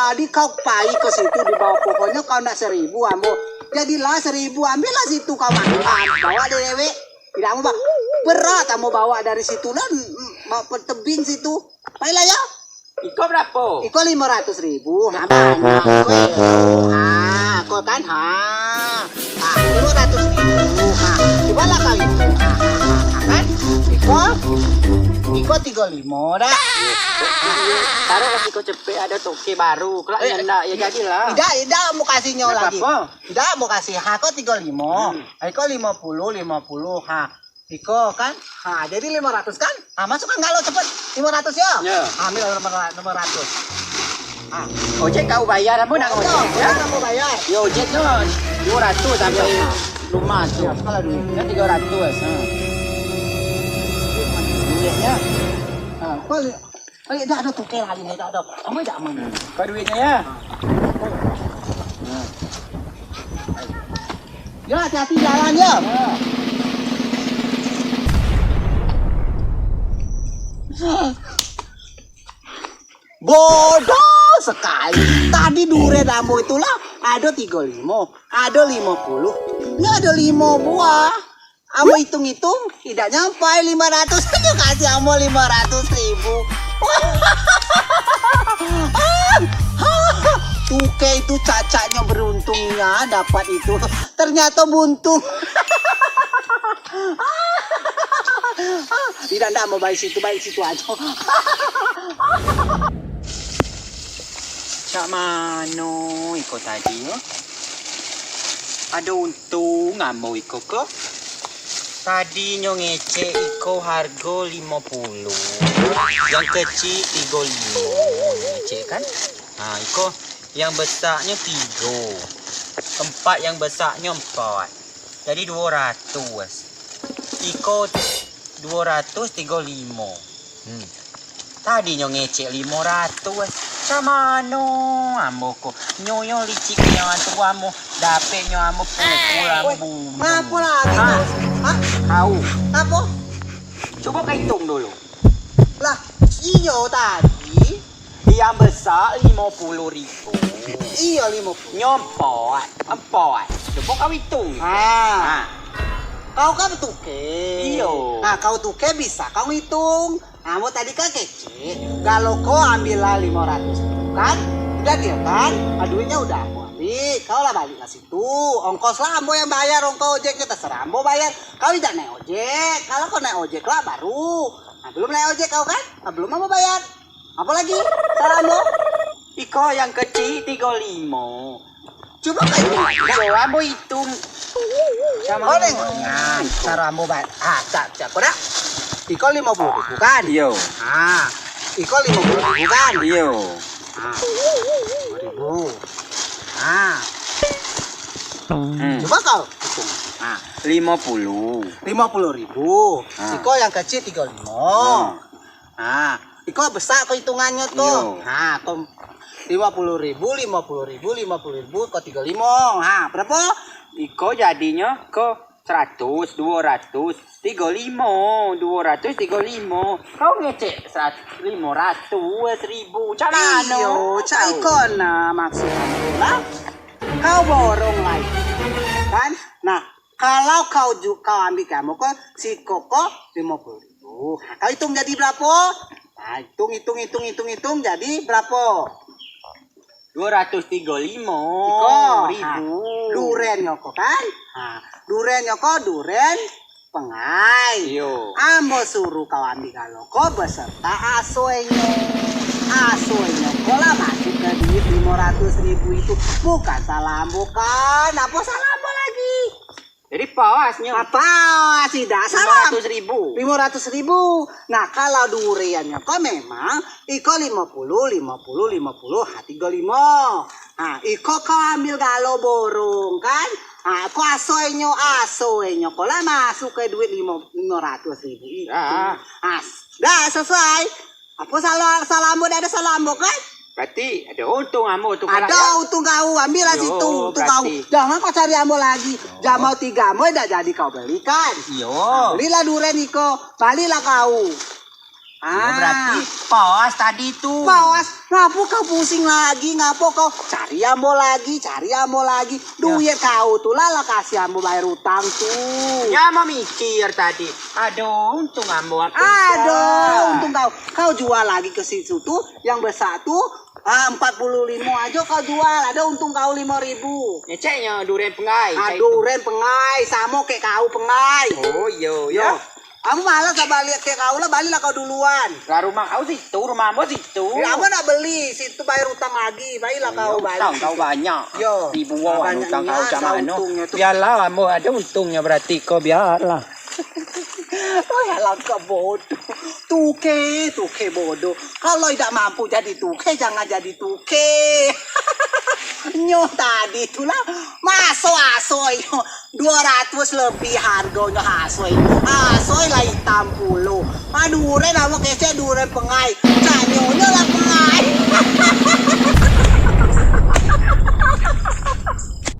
Tadi kau pai ke situ di bawah pohonnya kau nak 1.000 ambo. Jadilah 1.000 ambillah situ kau makan. Bawa dewe. Tidak mau berat kamu bawa dari situ lah tebing situ. Baiklah ya. Iko berapa? Iko 500.000. Nah, banyak. Kau kan 500.000. Coba lah kau itu. Kan? Iko 35 dah. Taruh kasih kau cepet ada toke baru. Kalau enggak ya jadilah. Tidak mau kasihnya lagi. Apa? Tidak mau kasih. Kau 35. Iko 50. Iko kan? Jadi 500 kan? Masukkan enggak lo cepet 500 ya? Ya. Ambil 500. Ojek kau bayar apa nak ojek? Ya. Kamu bayar. Ya ojek tu 200 sampai rumah tu. Kalau duitnya 300. Duitnya. Kau dah ada tukar hari ni tak ada. Kamu tak mau. Kau duitnya ya. Ya hati-hati jalan ya. Bodoh sekali. Tadi durian kamu itulah ada 35, ada 50. Ini ada 5 buah. Kamu hitung-hitung tidak nyampe 500. Saya kasih kamu 500.000. Tuke itu cacatnya beruntungnya dapat itu. Ternyata buntung. Tidak mau baik situ aja. Cak mano iko tadi yo? Ada untung ngamo iko ko? Tadi nyo ngece iko harga 50. Yang kecil 35 ngece kan? Iko yang besarnya 3. 4 yang besarnya 4. Jadi 200. Iko 235. Tadi nyo ngecek 500. Camano amoko nyoyo licik nyo antu amo dapet nyo amo pukul ambu. Apa lagi? Kau Apa? coba kau hitung dulu. Lah, iyo tadi. Yang besar 50.000. Iya 50. Nyompot 4. Coba kau hitung. Kau kan tuke. Iyo. Nah, kau tuke bisa kau hitung. Kamu tadi kan kecil. Kalau kau ambillah 500 kan? Udah dia kan? Duitnya udah aku ambil. Kau lah balik ke situ. Ongkos lah ambo yang bayar. Ongkos ojeknya terserah ambo bayar. Kau tidak naik ojek. Kalau kau naik ojek lah baru. Nah, belum naik ojek kau kan? Belum ambo bayar. Apa lagi? Salah ambo. Iko yang kecil 35. Coba kau hitung. Coba ambo hitung. Kau nengok. Nah, cara ambo bayar. Cak. Kau dah? Iko 50.000 kan? Yo. Iko 50.000 kan? Yo. 50.000. Coba kau hitung. 50. 50.000. Iko yang kecil 35. Iko besar kau hitungannya tuh. Kau 50.000 kau 35. Berapa? Iko jadinya ke 100, 200, 35, 235. Kau ngecek 500, 1.000. Cara Iyo, cak iko nah maksudnya kau borong lagi kan? Nah, kalau kau ambil kamu kok si koko 50.000. Kau hitung jadi berapa? Nah, hitung jadi berapa? 235 ribu. Duren nyoko kan? Duren nyoko duren pengai. Yo. Ambo suruh kau ambil kalau kau beserta asoenyo. Asoenyo kau lah masuk ke duit 500.000 itu. Bukan salah ambo kan? Apa salah ambo lagi? Jadi pawasnya. Apa? Tidak salah. 500.000. 500.000. Nah, kalau duriannya kok memang iko 50, 35. Nah, iko kau ambil galo borong kan? Nah, kau asoenyo kau lah masuk ke duit 500.000 itu. Dah selesai. Apa salah ambo? Ada salah ambo kan? Berarti ada untung ambo tuh. Ada untung kau, ambillah Yo, situ untung kau. berarti. Jangan kau cari ambo lagi. Jamau 3 ambo dah jadi kau belikan. Yo. Belilah duren iko, balilah kau. Berarti pawas tadi tuh. Pawas Ngapo kau pusing lagi? Ngapo kau cari ambo lagi? Duit kau tuh lah kasih ambo bayar utang tuh. Ya mau mikir tadi. Aduh, untung ambo aku. Aduh, untung kau jual lagi ke situ tuh yang besar tuh 45 aja kau jual. Ada untung kau 5.000. Ngeceknya duren pengai. Aduh, ren pengai, sama kayak kau pengai. Oh, yo. Kamu malas lah balik ke kau lah, baliklah kau duluan. Lah rumah kau situ, rumah ambo situ. Ya, kamu nak beli, situ bayar utang lagi, baiklah kau balik. Utang kau banyak. Yo, Ribuan utang kau banyaknya sama kau untungnya tuh. Biarlah ambo ada untungnya berarti kau biarlah. Oh ya langkah bodoh. Tuke bodoh. Kalau tidak mampu jadi tuke, jangan jadi tuke. Nyo tadi itulah masuk asoy 200 lebih harganya asoy lah hitam puluh. Aduh, ren kamu kece duren pengai. Canyonya lah pengai.